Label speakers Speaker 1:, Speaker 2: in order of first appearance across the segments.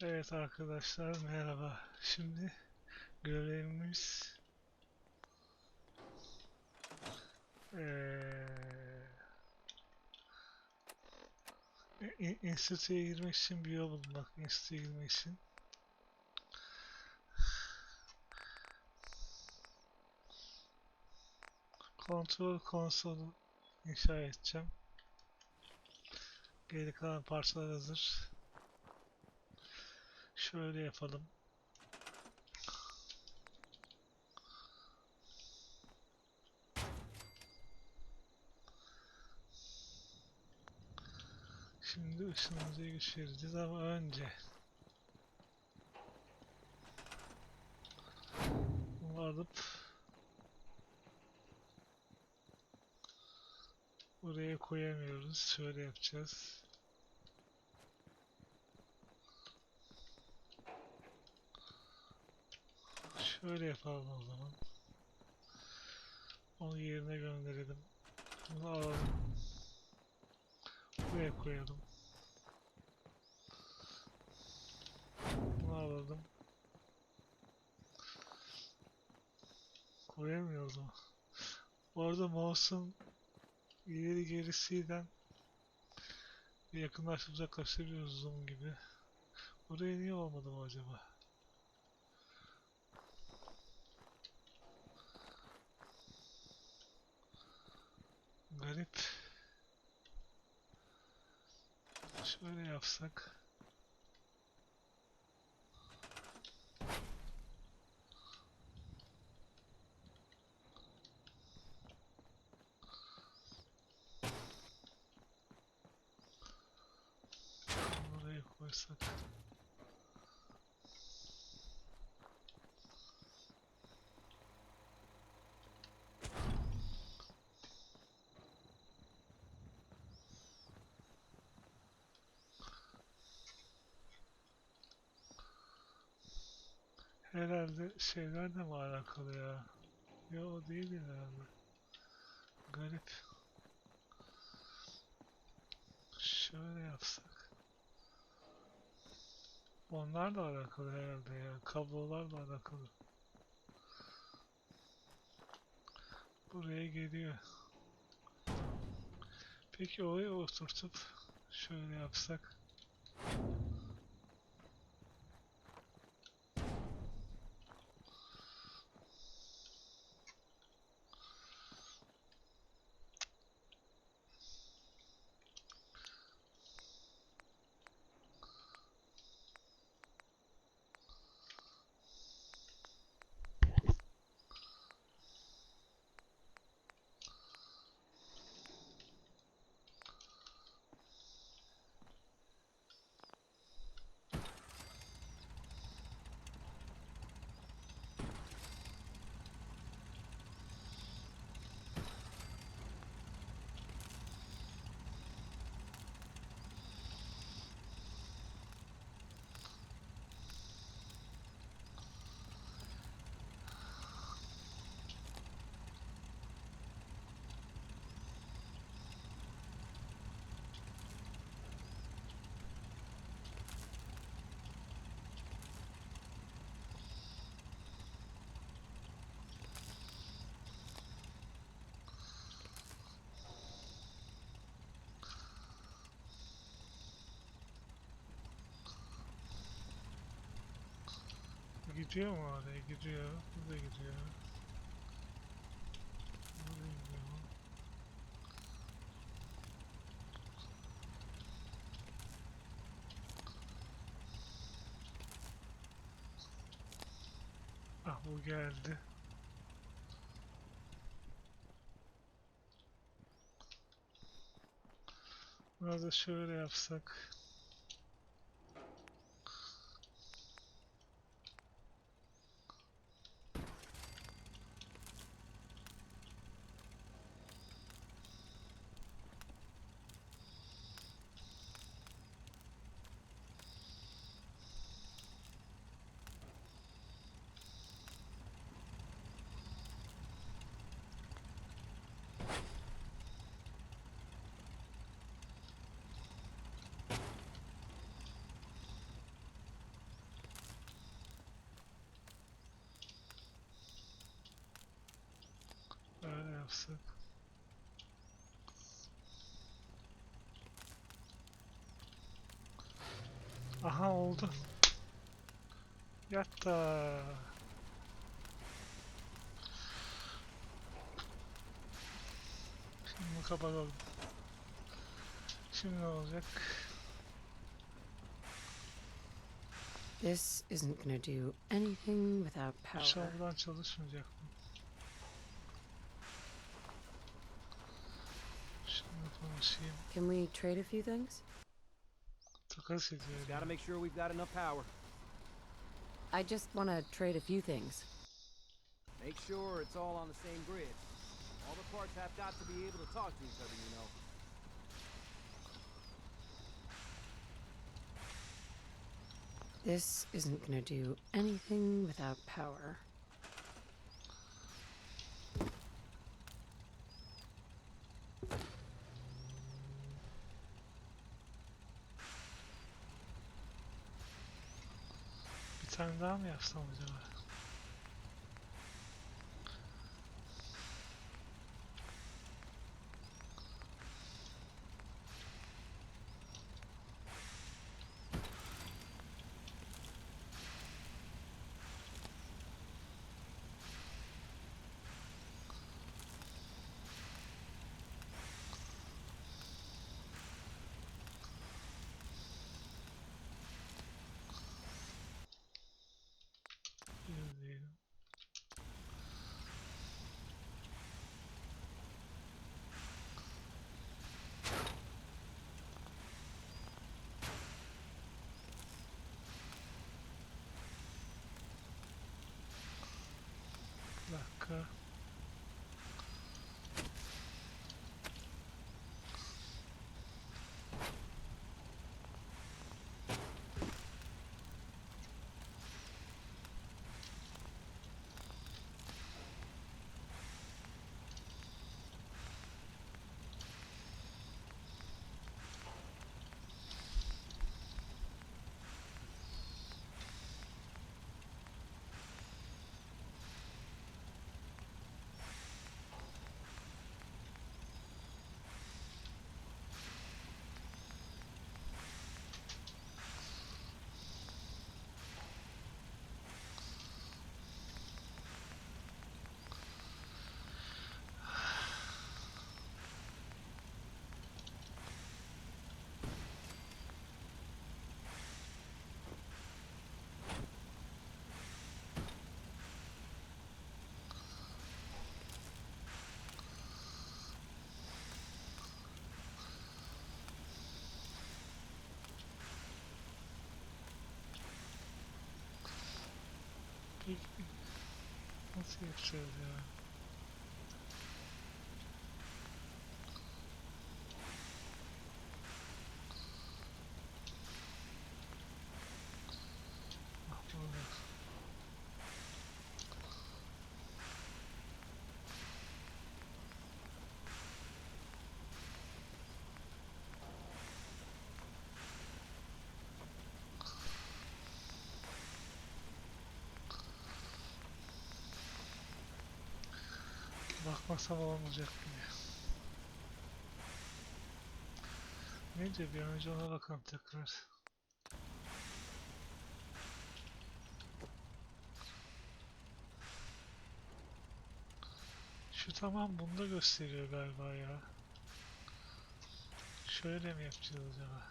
Speaker 1: Evet arkadaşlar merhaba. Şimdi görevimiz eee enstitüye girmek için bir yol bulmak. Enstitüye girmek için. Kontrol konsolu inşa edeceğim. Geri kalan parçalar hazır. Şöyle yapalım. Şimdi ışınımızı geçireceğiz ama önce bunu alıp buraya koyamıyoruz. Şöyle yapacağız. Şöyle yapalım o zaman. Onu yerine gönderelim. Bunu alalım. Buraya koyalım. Bunu alalım. Koyamıyordum. Bu arada mouse'un ileri gerisiyle yakınlaşıp uzaklaştırıyoruz zoom gibi. Buraya niye olmadı mı acaba? Garip. Şöyle yapsak. Buraya koysak. Herhalde şeylerle mi alakalı ya? Yo o değil herhalde. Garip. Şöyle yapsak. Onlarla alakalı herhalde ya. Kablolarla alakalı. Buraya geliyor. Peki oraya oturtup şöyle yapsak. Gidiyor mu oraya? Gidiyor. Bu da gidiyor. Bu da gidiyor. Ah bu geldi. Biraz da şöyle yapsak. yapsak. Aha oldu. Yatta. Şimdi kapatalım. Şimdi ne olacak?
Speaker 2: This isn't gonna do anything without
Speaker 1: Bu
Speaker 2: power.
Speaker 1: şaldan çalışmayacak mı? Şunu konuşayım.
Speaker 2: Can we trade a few things?
Speaker 1: Takas ediyor.
Speaker 3: Gotta
Speaker 1: Yani.
Speaker 3: make sure we've got enough power.
Speaker 2: I just wanna trade a few things.
Speaker 3: Make sure it's all on the same grid. All the parts have got to be able to talk to each other, you know.
Speaker 2: This isn't gonna do anything without power.
Speaker 1: Bir tane daha mı yapsam acaba? Bir diyelim. Bir dakika. Peki nasıl yapacağız ya? Ah, burada. Bakmasam olmayacak gibi. Neyse bir an önce ona bakalım tekrar. Şu tamam bunda gösteriyor galiba ya. Şöyle mi yapacağız acaba?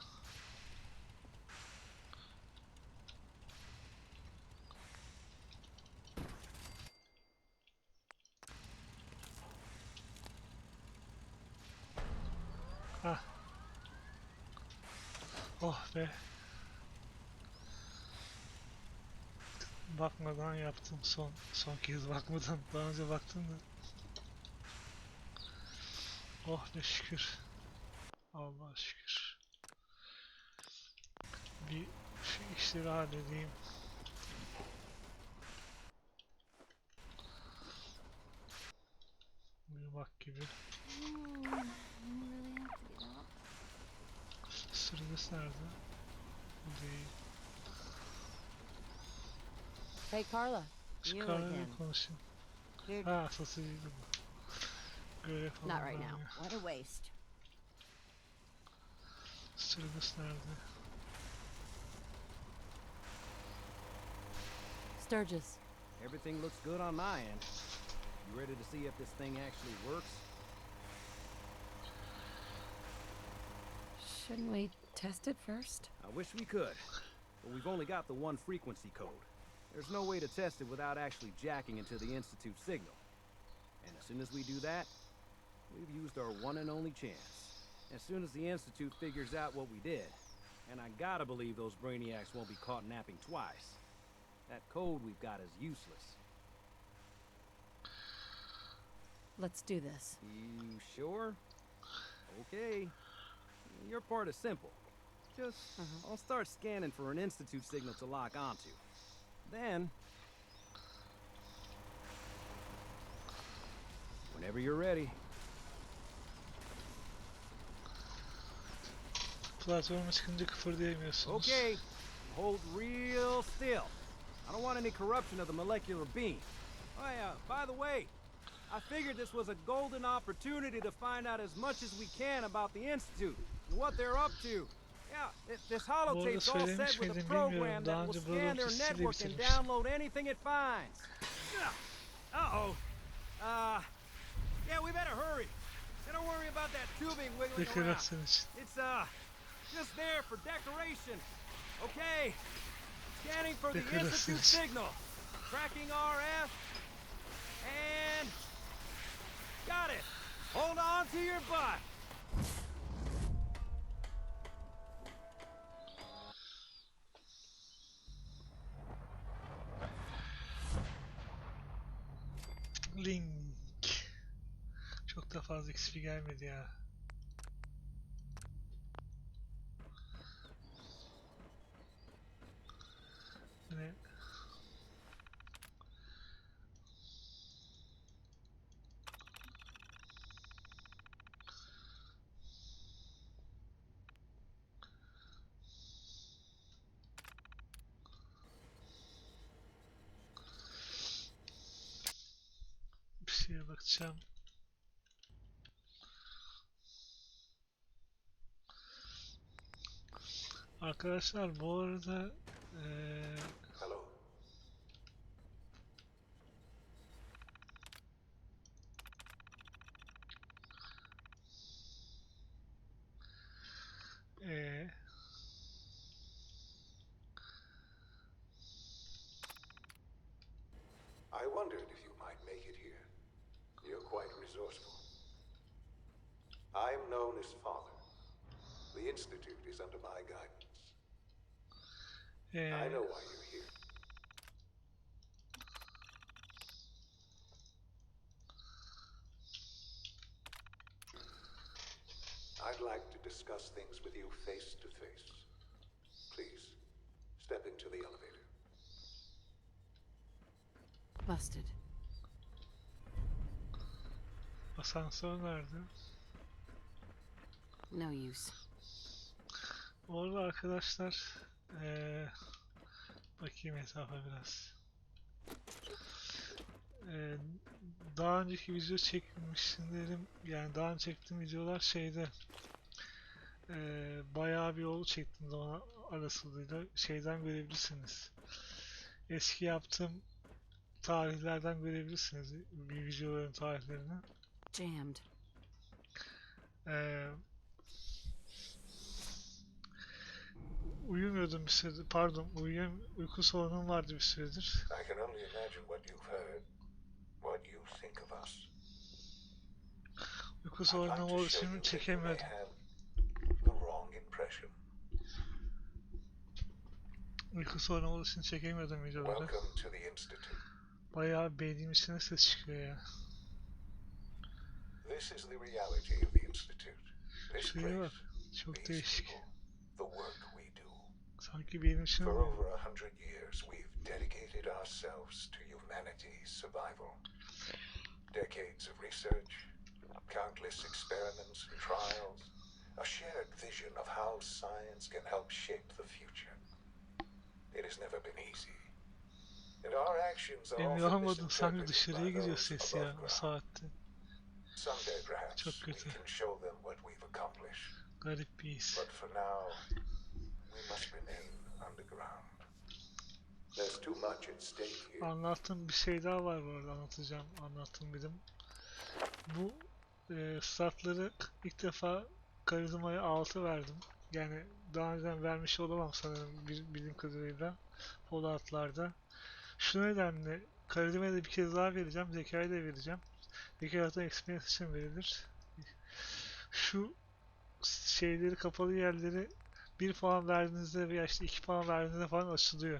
Speaker 1: Hah. Oh be. Bakmadan yaptım son kez bakmadan. Daha önce baktım da. Oh be şükür. Allah'a şükür. Bir şu işleri halledeyim. Uyumak gibi. Süreniz nerede? Bu değil.
Speaker 2: Hey Carla,
Speaker 1: Şu
Speaker 2: you
Speaker 1: kahveyle
Speaker 2: again.
Speaker 1: konuşayım.
Speaker 2: Dude,
Speaker 1: Ha, asası değildi bu. Görev falan
Speaker 2: Not right now.
Speaker 1: vermiyor.
Speaker 2: What a waste.
Speaker 1: Sırgıs nerede?
Speaker 2: Sturgis.
Speaker 3: Everything looks good on my end. You ready to see if this thing actually works?
Speaker 2: Shouldn't we test it first?
Speaker 3: I wish we could, but we've only got the one frequency code. There's no way to test it without actually jacking into the Institute signal. And as soon as we do that, we've used our one and only chance. As soon as the Institute figures out what we did, and I gotta believe those brainiacs won't be caught napping twice, that code we've got is useless.
Speaker 2: Let's do this.
Speaker 3: You sure? Okay. Your part is simple. Just, I'll start scanning for an Institute signal to lock onto. Then, whenever you're ready.
Speaker 1: Platforma çıkınca kıpırdayamıyorsunuz.
Speaker 3: Okay, hold real still. I don't want any corruption of the molecular beam. Oh yeah, by the way, I figured this was a golden opportunity to find out as much as we can about the Institute and what they're up to. Yeah, this holotape's all set with a program that will scan their network and download anything it finds. Uh-oh. Yeah, we better hurry. And don't worry about that tubing wiggling around.
Speaker 1: Dekorasyon için.
Speaker 3: It's, just there for decoration. Okay. Scanning for the Institute signal. Tracking RF. And... got it. Hold on to your butt.
Speaker 1: Link. Çok da fazla XP gelmedi ya. Ne? Bir şeye bakacağım. Arkadaşlar bu arada
Speaker 4: Hello.
Speaker 1: eee
Speaker 4: I wondered if you might make it here. You're quite resourceful. I'm known as Father. The Institute is under my guidance. I know why you're here. I'd like to discuss things with you face to face. Please, step into the elevator.
Speaker 2: Busted.
Speaker 1: asansör nerede?
Speaker 2: No use.
Speaker 1: Bu arada arkadaşlar bakayım etrafa biraz. Daha önceki video çekmişlerim, yani daha önce çektiğim videolar bayağı bir yol çektim zaman arasılığıyla, şeyden görebilirsiniz. Eski yaptığım tarihlerden görebilirsiniz bir videoların tarihlerini.
Speaker 2: Jammed.
Speaker 1: Uyumuyordum bir süredir, pardon, uyku sorunum vardı bir süredir.
Speaker 4: I can only imagine what you've heard, what you think of us.
Speaker 1: Uyku
Speaker 4: I'd
Speaker 1: sorunum
Speaker 4: like to
Speaker 1: olduğu
Speaker 4: show
Speaker 1: için
Speaker 4: you that you may
Speaker 1: çekemiyordum.
Speaker 4: have the wrong impression.
Speaker 1: Uyku sorunum olduğu için çekemiyordum videoları.
Speaker 4: Welcome to the Institute.
Speaker 1: Bayağı beynim içine ses çıkıyor ya.
Speaker 4: This is the reality of the Institute. This
Speaker 1: Şuraya bak,
Speaker 4: place,
Speaker 1: çok
Speaker 4: these
Speaker 1: değişik.
Speaker 4: people, the work we do.
Speaker 1: Sanki beynim içine
Speaker 4: For
Speaker 1: vuruyor.
Speaker 4: over 100 years, we've dedicated ourselves to humanity's survival. Decades of research, countless experiments and trials, a shared vision of how science can help shape the future. It has never been easy. And our actions are
Speaker 1: Emin
Speaker 4: often
Speaker 1: olamadım, sanki
Speaker 4: misinterpreted
Speaker 1: dışarıya
Speaker 4: by
Speaker 1: gidiyor
Speaker 4: those
Speaker 1: ses
Speaker 4: above
Speaker 1: ya bu
Speaker 4: ground.
Speaker 1: saatte.
Speaker 4: Someday, perhaps,
Speaker 1: Çok
Speaker 4: we
Speaker 1: kötü.
Speaker 4: can show them what we've accomplished.
Speaker 1: Garip bir his.
Speaker 4: But for now, we must remain underground. There's too much at stake here.
Speaker 1: Anlattığım bir şey daha var bu arada, anlatacağım. Anlattığım benim. Bu statları ilk defa karizmaya 6 verdim. Yani daha önceden vermiş olamam sanırım bildiğim kadarıyla Fallout'larda. Şu nedenle karizmaya da bir kez daha vereceğim. Zekayı da vereceğim. Zeka zaten experience için verilir. Şu şeyleri, kapalı yerleri 1 puan verdiğinizde veya işte 2 puan verdiğinizde falan açılıyor.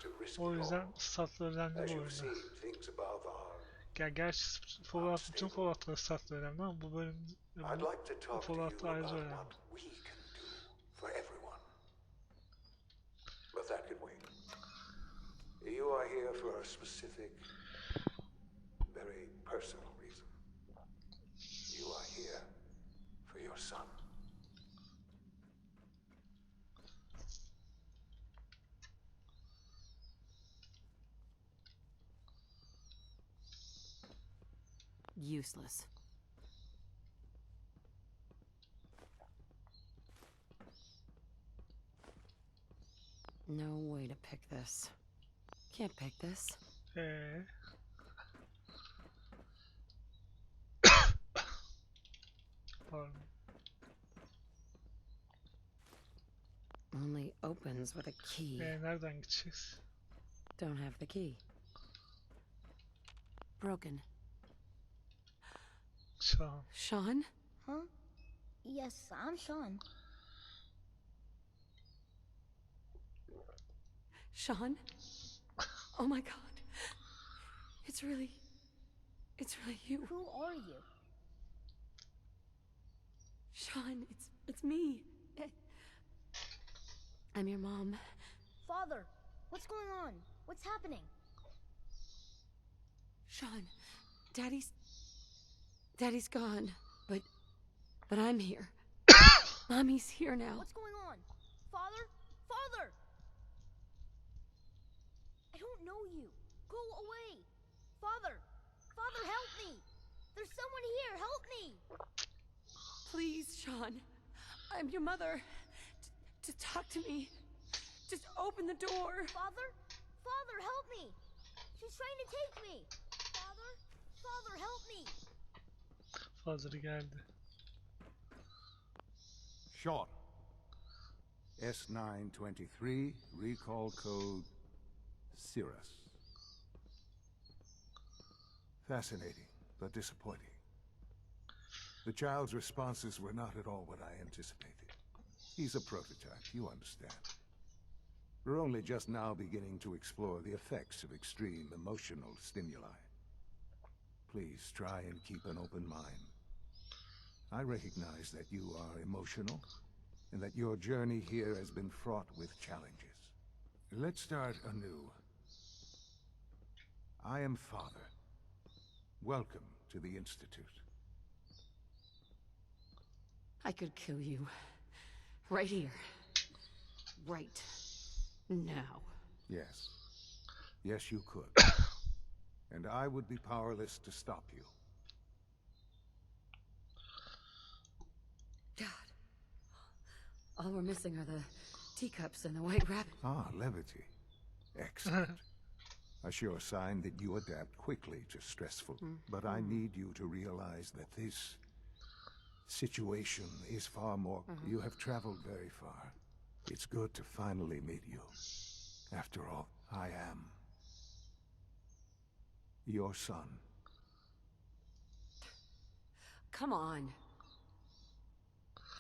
Speaker 4: To risk
Speaker 1: O
Speaker 4: it
Speaker 1: yüzden
Speaker 4: all.
Speaker 1: statlar önemli
Speaker 4: As
Speaker 1: bu
Speaker 4: you've
Speaker 1: oyunda.
Speaker 4: seen, things above are.
Speaker 1: Gerçi Fallout, bütün Fallout'ların statları önemli ama bu bölüm
Speaker 4: I'd like to talk to you
Speaker 1: Fallout'ta ayrıca
Speaker 4: about
Speaker 1: önemli.
Speaker 4: what we can do for everyone. But that can wait. You are here for a specific, very personal reason. You are here for your son.
Speaker 2: Useless. No way to pick this. Can't pick this.
Speaker 1: Pardon.
Speaker 2: Only opens with a key.
Speaker 1: Nereden gideceğiz?
Speaker 2: Don't have the key. Broken.
Speaker 1: Sean.
Speaker 2: Sean?
Speaker 5: Huh? Yes, I'm Sean.
Speaker 2: Sean? Oh my god. It's really you.
Speaker 5: Who are you?
Speaker 2: Sean, it's me. I'm your mom.
Speaker 5: Father, what's going on? What's happening?
Speaker 2: Sean, Daddy's gone, but I'm here. Mommy's here now.
Speaker 5: What's going on? Father? Father! I don't know you. Go away. Father! Father, help me! There's someone here. Help me!
Speaker 2: Please, Sean. I'm your mother. To talk to me. Just open the door.
Speaker 5: Father? Father, help me! She's trying to take me! Father? Father, help me!
Speaker 1: Father'ı geldi.
Speaker 6: Sean. S923, recall code Cirrus. Fascinating, but disappointing. The child's responses were not at all what I anticipated. He's a prototype, you understand. We're only just now beginning to explore the effects of extreme emotional stimuli. Please try and keep an open mind. I recognize that you are emotional, and that your journey here has been fraught with challenges. Let's start anew. I am Father. Welcome to the Institute.
Speaker 2: I could kill you. Right here. Right now.
Speaker 6: Yes. Yes, you could. And I would be powerless to stop you.
Speaker 2: God. All we're missing are the teacups and the white rabbit.
Speaker 6: Ah, levity. Excellent. A sure sign that you adapt quickly to stressful. But I need you to realize that this situation is far more. You have traveled very far. It's good to finally meet you. After all, I am your son.
Speaker 2: Come on.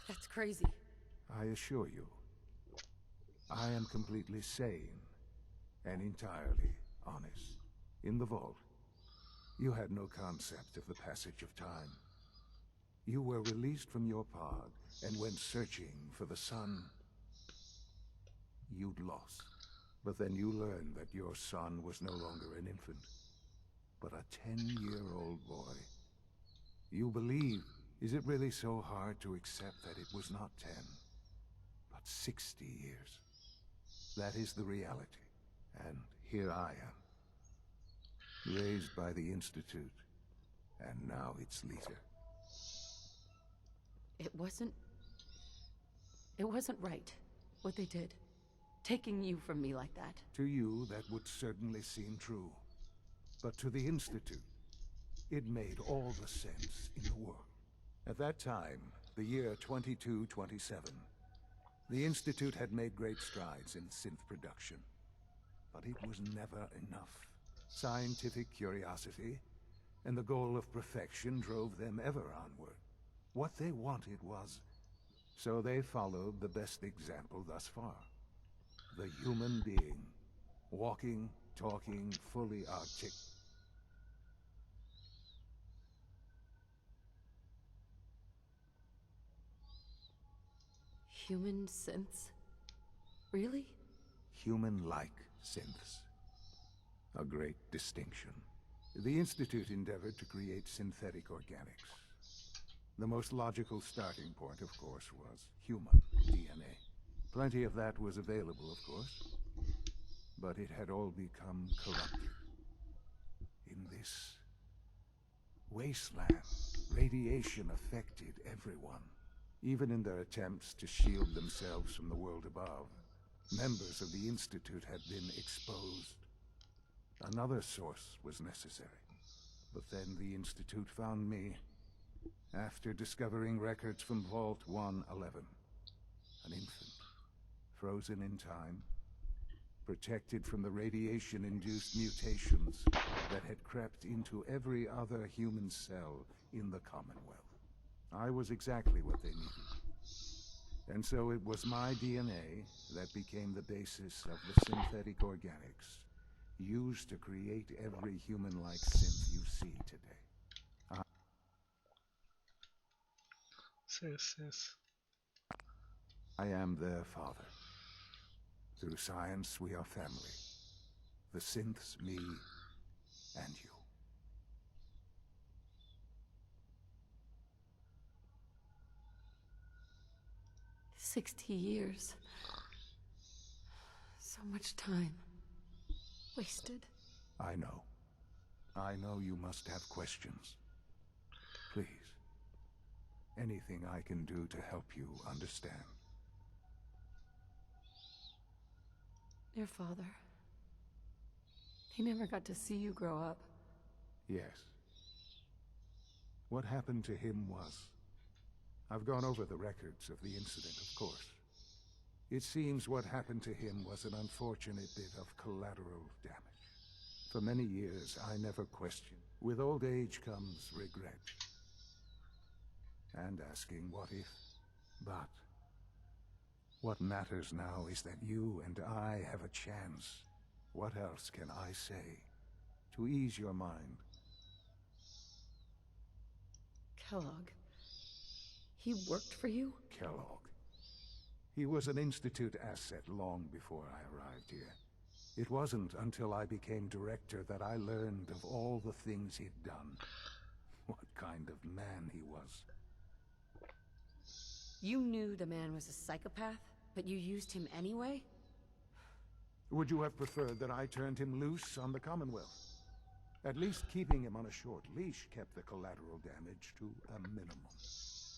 Speaker 2: That's crazy.
Speaker 6: I assure you, I am completely sane and entirely honest. In the vault, you had no concept of the passage of time. You were released from your pod and went searching for the sun you'd lost. But then you learned that your son was no longer an infant, but a 10-year-old boy. You believe. Is it really so hard to accept that it was not 10, but 60 years? That is the reality. And here I am, raised by the Institute, and now its leader.
Speaker 2: It wasn't right, what they did. Taking you from me like that.
Speaker 6: To you, that would certainly seem true. But to the Institute, it made all the sense in the world. At that time, the year 2227, the Institute had made great strides in synth production. But it was never enough. Scientific curiosity and the goal of perfection drove them ever onward. What they wanted was... So they followed the best example thus far. The human being. Walking, talking, fully artic...
Speaker 2: Human synths? Really?
Speaker 6: Human-like synths. A great distinction. The Institute endeavored to create synthetic organics. The most logical starting point, of course, was human DNA. Plenty of that was available, of course, but it had all become corrupted. In this wasteland, radiation affected everyone. Even in their attempts to shield themselves from the world above, members of the Institute had been exposed. Another source was necessary. But then the Institute found me after discovering records from Vault 111. An infant, frozen in time, protected from the radiation-induced mutations that had crept into every other human cell in the Commonwealth. I was exactly what they needed. And so it was my DNA that became the basis of the synthetic organics used to create every human-like synth you see today.
Speaker 1: Ses.
Speaker 6: I am their father. Through science, we are family. The synths, me, and you.
Speaker 2: 60 years. So much time. Wasted.
Speaker 6: I know. I know you must have questions. Please. Anything I can do to help you understand.
Speaker 2: Your father. He never got to see you grow up.
Speaker 6: Yes. What happened to him was... I've gone over the records of the incident, of course. It seems what happened to him was an unfortunate bit of collateral damage. For many years, I never questioned. With old age comes regret. And asking what if. But what matters now is that you and I have a chance. What else can I say to ease your mind?
Speaker 2: Kellogg. He worked for you?
Speaker 6: Kellogg. He was an Institute asset long before I arrived here. It wasn't until I became director that I learned of all the things he'd done. What kind of man he was.
Speaker 2: You knew the man was a psychopath, but you used him anyway?
Speaker 6: Would you have preferred that I turned him loose on the Commonwealth? At least keeping him on a short leash kept the collateral damage to a minimum.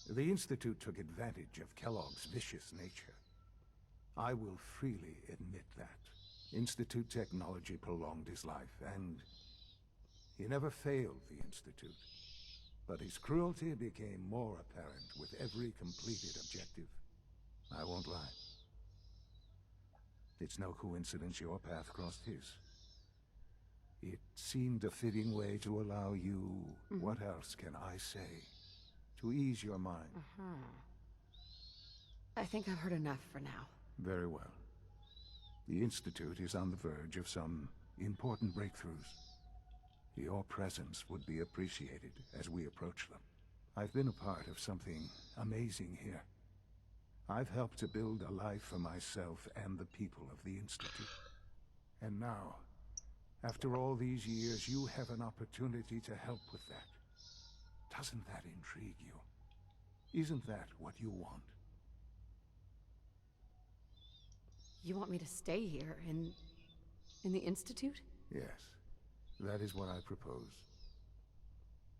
Speaker 6: The Institute took advantage of Kellogg's vicious nature. I will freely admit that. Institute technology prolonged his life, and he never failed the Institute. But his cruelty became more apparent with every completed objective. I won't lie. It's no coincidence your path crossed his. It seemed a fitting way to allow you, what else can I say, to ease your mind.
Speaker 2: I think I've heard enough for now.
Speaker 6: Very well. The Institute is on the verge of some important breakthroughs. Your presence would be appreciated as we approach them. I've been a part of something amazing here. I've helped to build a life for myself and the people of the Institute. And now, after all these years, you have an opportunity to help with that. Doesn't that intrigue you? Isn't that what you want?
Speaker 2: You want me to stay here in the Institute?
Speaker 6: Yes. That is what I propose.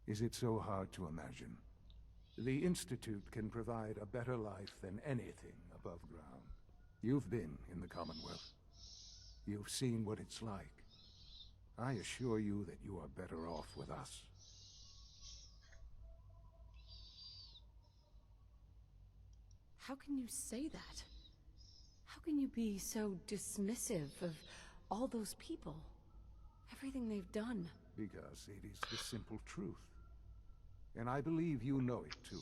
Speaker 6: Is it so hard to imagine? The Institute can provide a better life than anything above ground. You've been in the Commonwealth. You've seen what it's like. I assure you that you are better off with us.
Speaker 2: How can you say that? How can you be so dismissive of all those people? Everything they've done.
Speaker 6: Because it is the simple truth. And I believe you know it too.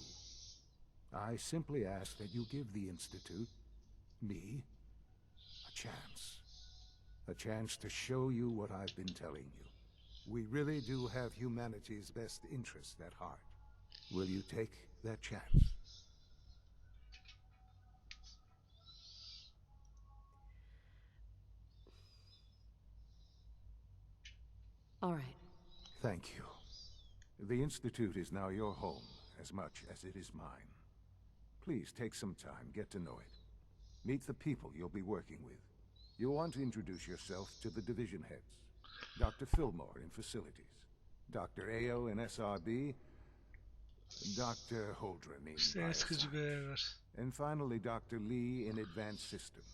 Speaker 6: I simply ask that you give the Institute, me, a chance. A chance to show you what I've been telling you. We really do have humanity's best interest at heart. Will you take that chance?
Speaker 2: All right.
Speaker 6: Thank you. The Institute is now your home, as much as it is mine. Please take some time, get to know it. Meet the people you'll be working with. You'll want to introduce yourself to the division heads. Dr. Fillmore in Facilities, Dr. Ayo in SRB, Dr. Holdren in
Speaker 1: İşte sıkıcı
Speaker 6: Bioscience,
Speaker 1: görevler.
Speaker 6: and finally Dr. Lee in Advanced Systems.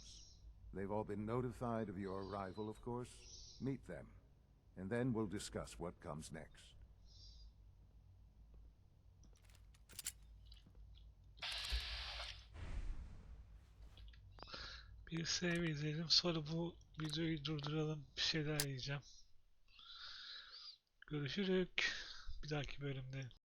Speaker 6: They've all been notified of your arrival, of course. Meet them, and then we'll discuss what comes next.
Speaker 1: Bir save izleyelim. Sonra bu videoyu durduralım. Bir şeyler yiyeceğim. Görüşürük. Bir dahaki bölümde.